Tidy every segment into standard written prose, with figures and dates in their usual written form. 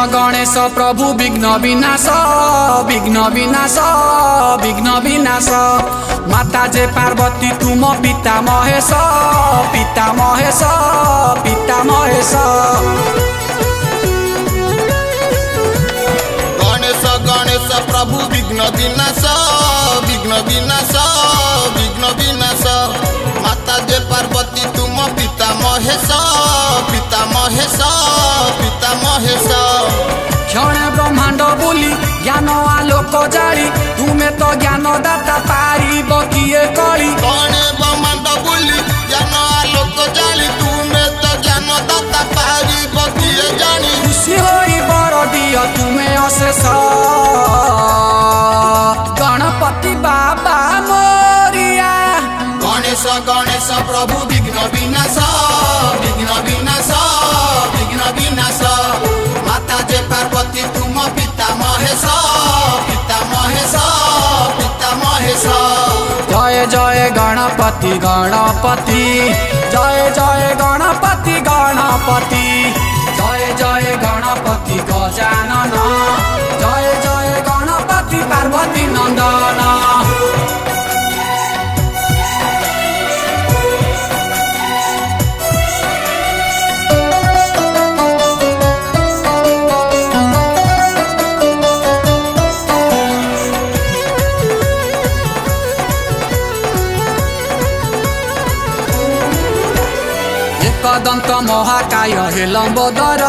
गणेश प्रभु विघ्न विनाश विघ्न विनाश विघ्न विनाश। माता जे पार्वती तुम पिता महेश पिता महेश पिता महेश। गणेश गणेश प्रभु विघ्न विनाश विघ्न विनाश विघ्न विनाश। माता जे पार्वती तुम पिता महेश पिता महेश पिता महेश। क्षण ब्रह्मांड बोली ज्ञान आलोक जाली तुम्हें तो ज्ञान दाता पारिब किए कली। क्षण ब्रह्मांड बोली ज्ञान आलोक जाली तुम्हें तो ज्ञान दाता पारिब किए जानी। खुशी होई बर दियो तुम्हें अशेष गणपति बाबा मोरिया। गणेश गणेश प्रभु विघ्न विनाश विघ्न विनाश विघ्न विनाश। माता जे पार्वती तुम पिता महेश पिता महेश पिता महेश। जय जय गणपति गणपति जय जय गणपति गणपति जय जय गणपति गजानन जय जय गणपति पार्वती नंदन। एकदंत महाकाय हे लंबोदर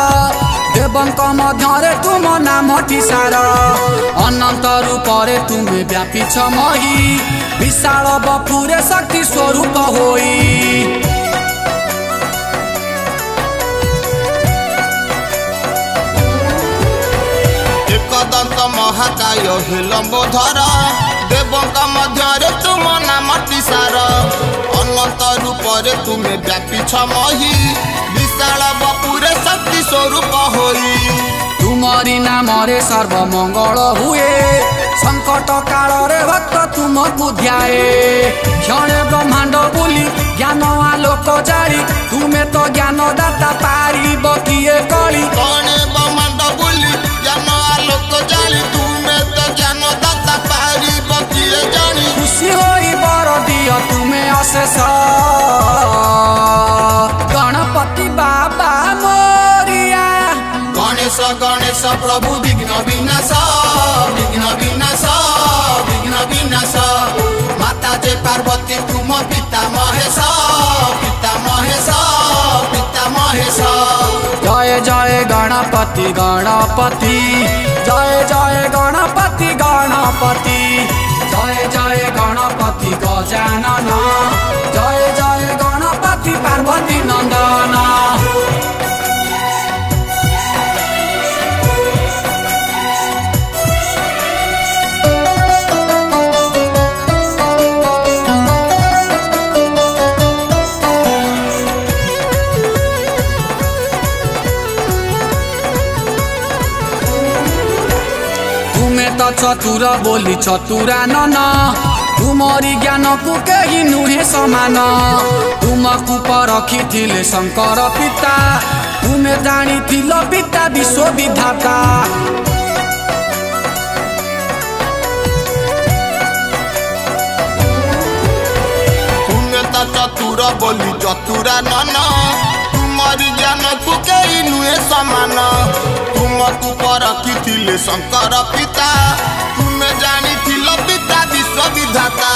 देवंक मध्य तुम नाम टीसार। अनंत रूपरे तुम्हें व्यापी मही विशाल बपुरे शक्ति स्वरूप होई। एकदंत महाकाय हे लंबोदर देवंक मध्य तुम नाम टीसार। अनंत रूपरे तुम्हें व्यापी मही विशाल बपुरे शक्ति स्वरूप होई। तुमरी नाम रे सर्व मंगल हुए संकट काल रे भक्त तुमको ध्याए। क्षण ब्रह्मांड बोली ज्ञान आलोक जाली तुम्हें तो ज्ञान दाता पारिब किए कली। क्षण ब्रह्मांड बोली ज्ञान आलोक जाली तुम्हें तो ज्ञान दाता पारिब किए जानी। खुशी होई बर दियो तुम्हें अशेष गणपति बाबा मोरिया। गणेश गणेश प्रभु विघ्न विनाश विघ्न विनाश विघ्न विनाश। माता जे पार्वती तुम पिता महेश पिता महेश पिता महेश। जय जय गणपति गणपति जय जय गणपति गणपति जय जय गणपति गजानन जय जय गणपति पार्वती नंदन। चतुर बोली चतुरा नन तुमरी ज्ञान को कही नुहे समान। तुमको परखी थिले शंकर पिता तुम्हें जानी थिल पिता विश्व विधाता। तुम्हें तो चतुर बोली चतुरा नन तुमरी ज्ञान को कही नुहे समान। तुमको परखी थिले शंकर पिता तुम्हें जानी थिल पिता विश्व विधाता।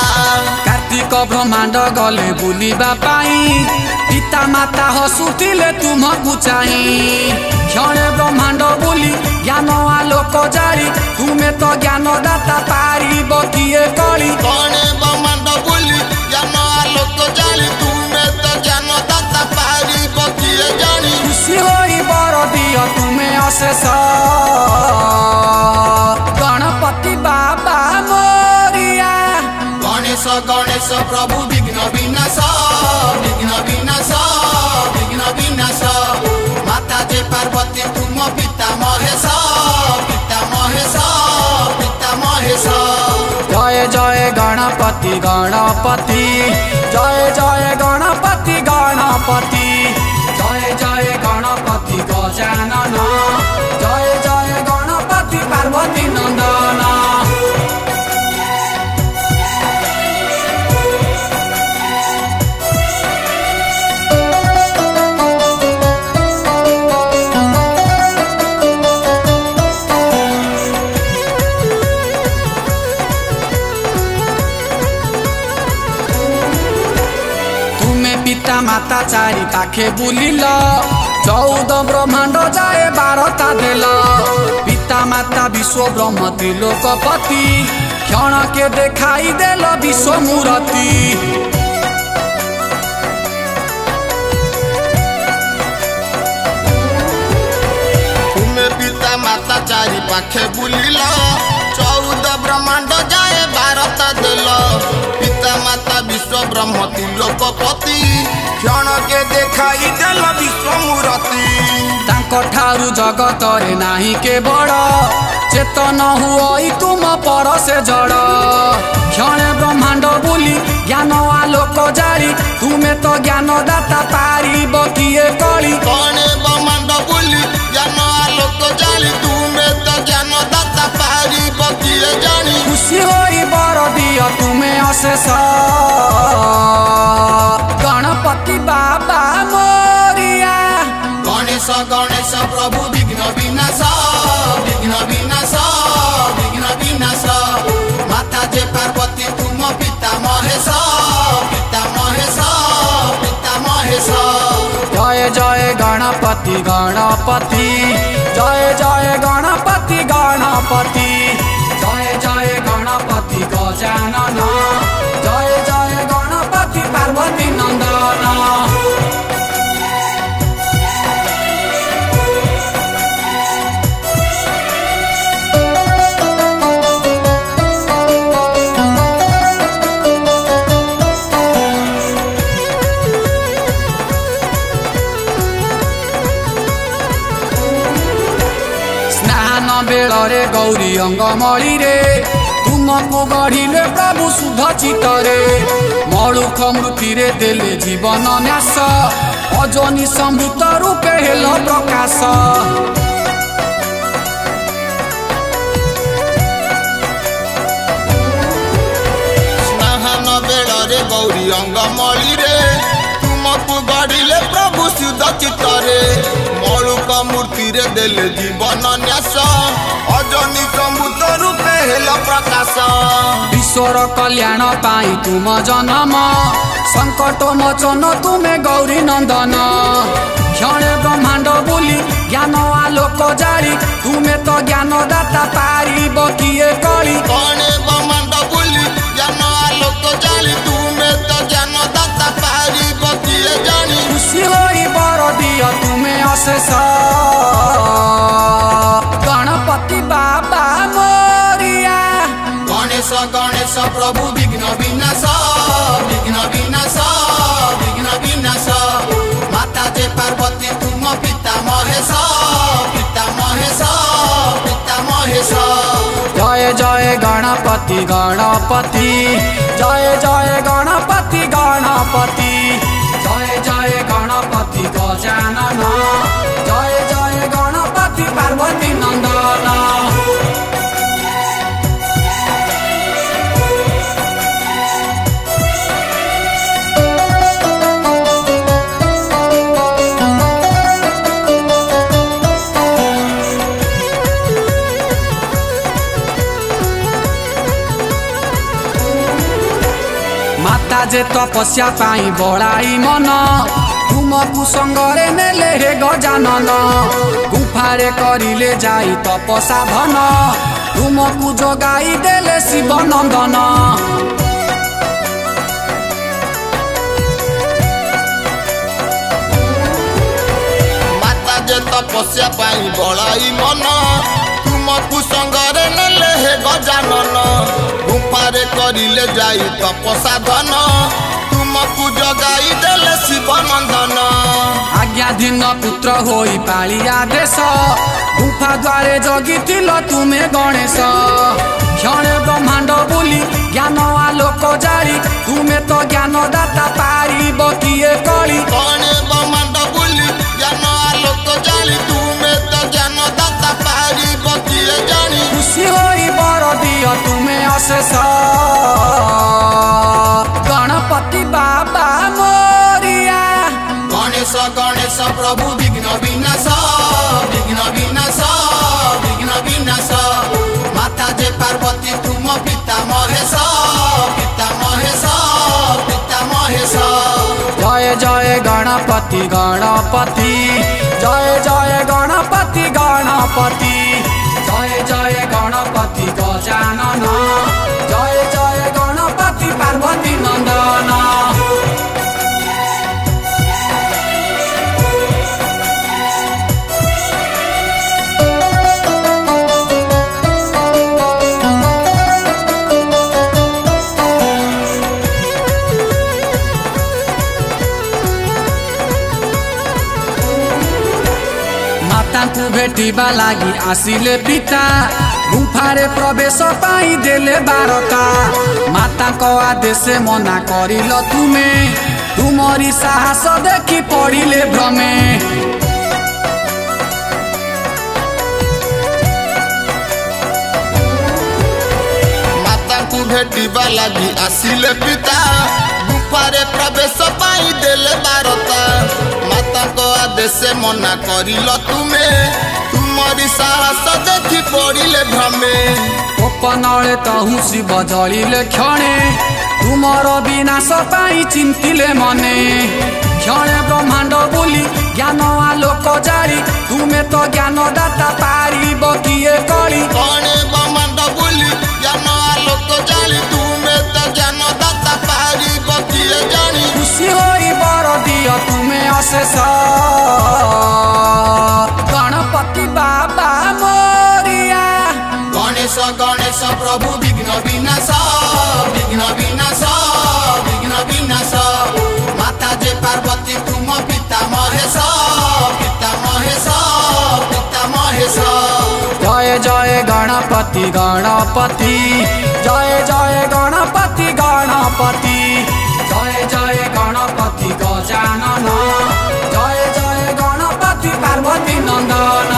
कार्तिक ब्रह्मांड गले बुलिबा पाई पिता माता हसुथिले तुमको चाही। क्षण ब्रह्मांड बोली ज्ञान आलोक जाली तुम्हें तो ज्ञान दाता पारिब किए कली। क्षण ब्रह्मांड बोली ज्ञान आलोक जाली तुम्हें तो ज्ञान दाता पारिब किए जानी। खुशी होई बर दियो तुम्हें अशेष गणपति बाबा मोरिया। गणेश गणेश प्रभु विघ्न विनाश विघ्न विनाश विघ्न विनाश। माता जे पार्वती तुम पिता महेश पिता महेश पिता महेश। जय जय गणपति गणपति जय जय गणपति गणपति जय जय गणपति गजानन जय जय चारि पाखे बुलिल 14 ब्रह्मांड जाए 12टा देल पिता माता विश्व ब्रह्म त्रिलोकपति क्षण के देखाई देल विश्व मूर्ति पिता माता चारि पाखे बुलिल 14 ब्रह्मांड जाए 12टा देल पिता माता विश्व ब्रह्म त्रिलोकपति क्षण के देखाई देल विश्व मूर्ति तांको ठारू जगत रे नाही के बड़ चेतन हुई तुम पर से जड़ क्षणे ब्रह्मांड बुली ज्ञान आलोक जारी तुम्हें तो ज्ञान दाता पारिब किए कली क्षणे ब्रह्मांड बुली ज्ञान आलोक जारी तुम्हें तो ज्ञान दाता पारिब किए जानी खुशी होई बर दियो तुम्हें अशेष गणपति बाबा मोरिया गणेश गणेश प्रभु विघ्न विनाश विघ्न विनाश विघ्न विनाश माता जे पार्वती तुम पिता महेश पिता महेश पिता महेश जय जय गणपति गणपति जय जय गणपति गणपति जय जय गणपति गजानन जय जय गणपति पार्वती नंदन बेलरे गौरी अंगमली रे तुमको गढ़िले प्रभु शुद्ध चित्तरे मरुख मृति रे देले जीवन न्यास अजनी संभूत रूपे हेल प्रकाश स्नान बेलरे गौरी अंगमली रे तुमको गढ़िले प्रभु शुद्ध चित्तरे मरुख मूर्ति रे देले जीवन न्यास अजनी संभूत रूपे हेल प्रकाश ईश्वर कल्याण पाई तुम जन्म संकट मोचन तुम्हें गौरी नंदन क्षणे ब्रह्मांड बुली ज्ञान आलोक जारी तुम्हें तो ज्ञान दाता पारिब किए कली क्षणे ब्रह्मांड बुली ज्ञान आलोक जारी तुम्हें तो ज्ञान दाता पारिब किए जानी खुशी होई बर दियो तुम्हें अशेष गणपति बाबा मोरिया गणेश गणेश प्रभु विघ्न विनाश विघ्न विनाश विघ्न विनाश माता जे पार्वती तुम पिता महेश पिता महेश पिता महेश जय जय गणपति गणपति जय जय गणपति गणपति जय जय गणपति गजानन जय जय गणपति पार्वती नंदन माता जे तपस्या पाई बड़ाई मन तुमको संगरे नेले हे गजानन गुफारे करिले जाई तपसा धन तुमको जगाई देले शिव नंदन माता जे तपस्या पाई बड़ाई मन तुमको संगरे नेले हे गजानन गुफारे करिले जाई तपसा धन तुमको जगाई देले शिव नंदन आज्ञाधीन पुत्र होई पालिया देश गुफा द्वारे जगिथिल तुमे गणेश क्षणे ब्रह्मांड बुली ज्ञान आलोक जारी तुमे तो ज्ञान दाता पारिब किए कली क्षणे ब्रह्मांड बुली ज्ञान आलोक जारी तुमे तो ज्ञान दाता पारिब किए जानी खुशी होई बर दियो तुमे अशेष गणपति बाबा मोरिया गणेश गणेश प्रभु विघ्न विनाश विघ्न विनाश विघ्न विनाश माता जे पार्वती तुम पिता महेश पिता महेश पिता महेश जय जय गण गणपति गणपति जय जय गणपति गणपति जय जय गणपति गजानन जय जय गणपति पार्वती नंदन। माता भेटिबा लागी आसिले पिता गुफारे प्रवेश पाई देले बारता माता को आदेश मना करिल तुमे तुमरी साहस देखी पड़िले भ्रमे। माता को भेटिबा लागी आसिले पिता गुफारे प्रवेश पाई देले बारता माता को आदेश मना करिल तुमे तुमरी साहस देखी पड़िले भ्रमे। गोपनले तहु शिव जलिले क्षणे तुमर विनाश पाई चिंतिले मने क्षणे ब्रह्मांड बोली ज्ञान आलोक जारी तुमे तो ज्ञान दाता पारिब किए कली क्षणे ब्रह्मांड बोली ज्ञान आलोक जारी तुमे तो ज्ञान दाता पारिब किए जानी। खुशी होई बर दियो तुमे अशेष गणपति बाबा मोरिया गणेश गणेश प्रभु विघ्न विनाश विघ्न विनाश विघ्न विनाश माता जे पार्वती तुम पिता महेश पिता महेश पिता महेश। जय जय गणपति गणपति जय जय गणपति गणपति जय जय गणपति गजानन जय जय गणपति पार्वती नंदन।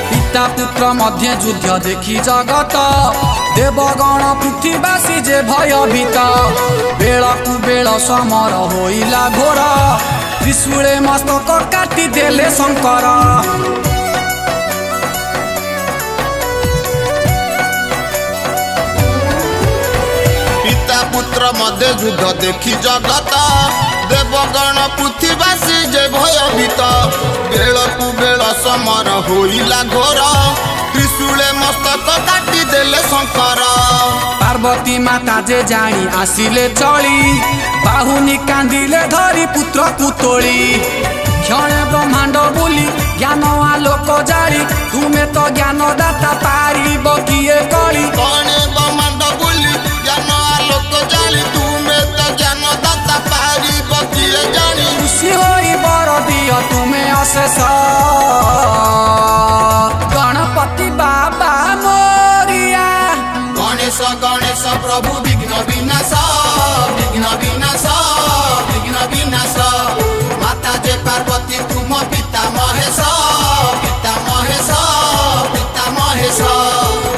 पिता पुत्र मध्य युद्ध देखी जगत देवगण पृथ्वीवासी जे भयभीत बेल कु बेल समर होइला घोर त्रिशूले मस्तक काटी देले शंकर। पिता पुत्र मध्य युद्ध देखी जगत देवगण पृथ्वीवासी जे भयभीत बेल कु बेल समर होइला घोर त्रिशूले मस्तक काटी देले शंकर। पार्वती माता जे जानी आसिले चली बाहुनी कांदिले धरी पुत्र पुतोली क्षणे ब्रह्मांड बोली ज्ञान आलोक जारी तुमे तो ज्ञान दाता पारिब किए कली क्षणे ब्रह्मांड बोली ज्ञान आलोक जारी तुमे तो ज्ञान दाता पारिब किए जानी। खुशी होई बर दियो तुमे अशेष गणपति बाबा मोरिया गणेश गणेश प्रभु विघ्न विनाश विघ्न विनाश विघ्न विनाश माता जे पार्वती तुम पिता महेश पिता महेश पिता महेश।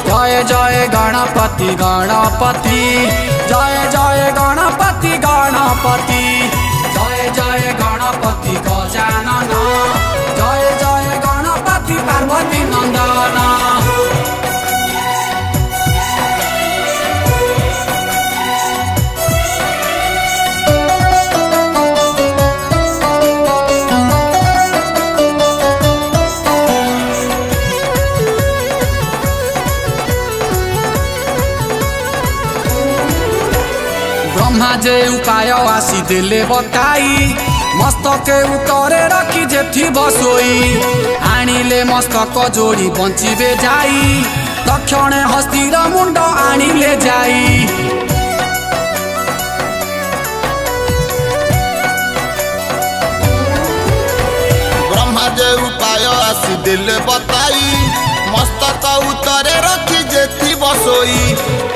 जय जय गणपति गणपति जय जय गणपति गणपति जय जय गणपति गजानन जय जय गणपति पार्वती नंदन। ब्रह्मा जे उपाय आसी देले बताई मस्तके उतरे रखी जेथी बसोई आनिले मस्तक जोड़ी बंचिबे जाई तक्षणे हस्तीर मुंड आनिले जाई। ब्रह्मा जे उपाय आसी देले बताई मस्तक उतरे रखी जेथी बसोई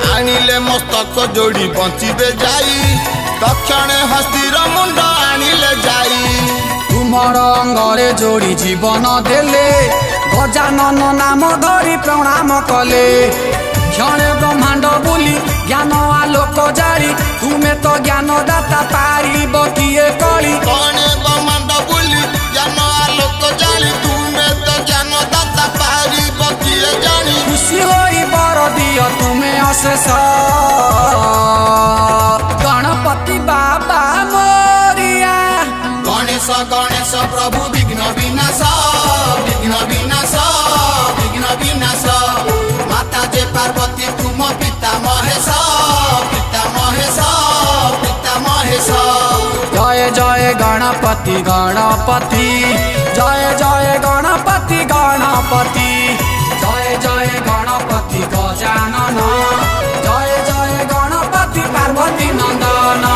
आनिले मस्तक जोड़ी बंचिबे जाई तक्षणे हस्तीर मुंड आनिले जाई। तुमर अंगरे जोड़ी जीवन देले गजानन नाम धरी प्रणाम कले क्षणे ब्रह्मांड बोली ज्ञान आलोक जारी तुम्हें तो ज्ञान दाता पारिब किए कली कणे ब्रह्मांड बोली ज्ञान आलोक जारी तुम्हें तो ज्ञान दाता पारिब किए जानी खुशी होई बर दियो तुम्हें अशेष गणपति बाबा मोरिया गणेश गणेश प्रभु विघ्न विनाश विघ्न विनाश विघ्न विनाश माता जे पार्वती तुम पिता महेश पिता महेश पिता महेश जय जय गणपति गणपति जय जय गणपति गणपति जय जय गणपति गजानन जय जय गणपति पार्वती नंदन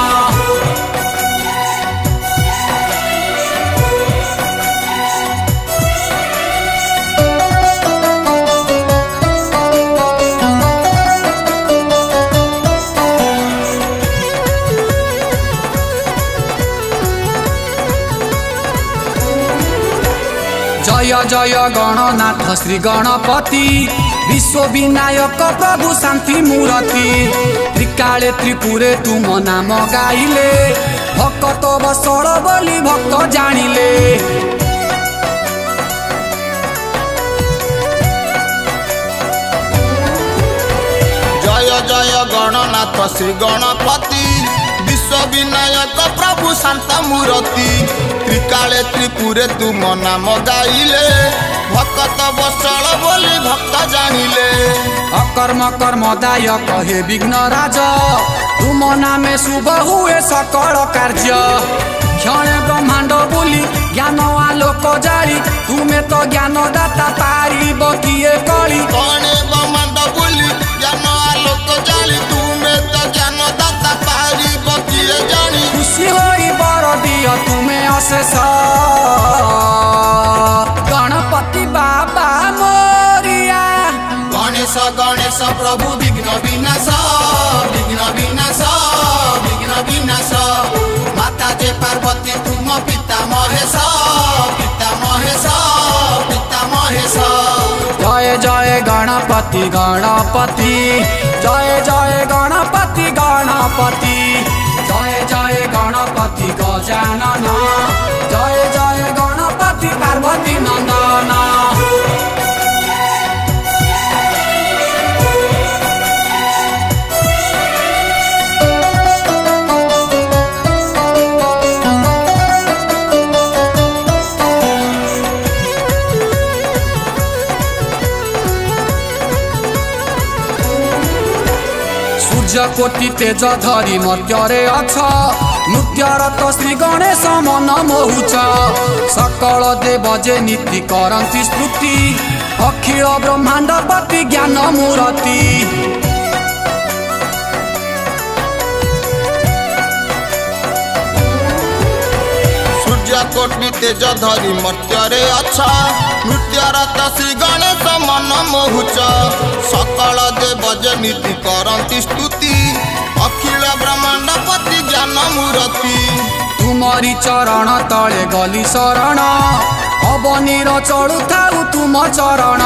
जय जय गणनाथ श्री गणपति विश्व विनायक प्रभु शांति मूर्ति त्रिकाले त्रिपुरे तुम नाम गाइले भक्त बसड़ बोली भक्त जानिले जय जय गणनाथ श्री गणपति विश्व विनायक प्रभु शांत मूर्ति त्रिकाले त्रिपुरे तुम नाम गाइले भक्त बसल बोली भक्त जानिले अकर्म कर्मदायक हे विघ्न राज तुम नामे शुभ हुए सकल कार्य क्षण ब्रह्मांड बोली ज्ञान आलोक जारी तुम्हें तो ज्ञान दाता पारिब किए कली कणे ब्रह्मांड बोली ज्ञान आलोक जारी तुम्हें तो ज्ञान दाता पारिब किए जानी खुशी होई बर दियो तुम्हें अशेष गणपति बाबा मोरिया गणेश गणेश प्रभु विघ्न विनाश विघ्न विनाश विघ्न विनाश माता जे पार्वती तुम पिता महेश पिता महेश पिता महेश जय जय गणपति गणपति जय जय गणपति गणपति जय जय गणपति गजानन जय जय गणपति पार्वती नंदन सूर्य कोटि तेज धरी मर्त्य अछ नृत्यरत श्री गणेश मन मोहुच सकल देव जे नीति करती स्तुति अखिल ब्रह्मांड पति ज्ञान मूर्ति सूर्य कोटि तेज धरी मर्त्य अच्छा नृत्यरत श्री गणेश मन मोहुच सकल देव जे नीति करती स्तुति अखिल ब्रह्मांड पति ज्ञान मूर्ति तुमरी चरण तले गली शरण अवनीर चढ़ु थाउ तुम चरण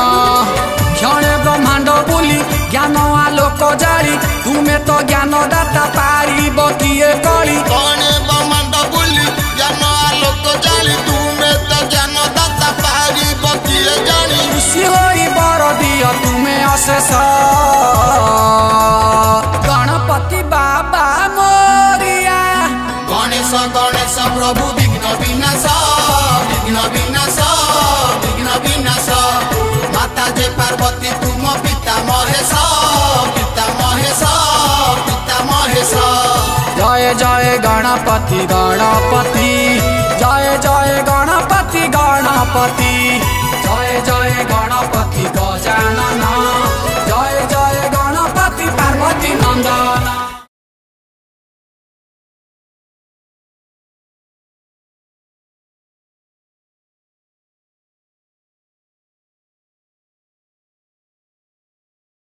क्षणे ब्रह्मांड बोली ज्ञान आलोक जारी तुम्हें तो ज्ञान दाता पारिब किए कली कणे ब्रह्मांड बोली ज्ञान आलोक जारी तुम्हें तो ज्ञान दाता पारिब किए जानी खुशी होई बर दियो तुम्हें अशेष गणपति बाबा मोरिया गणेश गणेश प्रभु विघ्न विनाश विघ्न विनाश विघ्न विनाश माता जे पार्वती तुम पिता महेश पिता महेश पिता महेश जय जय गणपति गणपति जय जय गणपति गणपति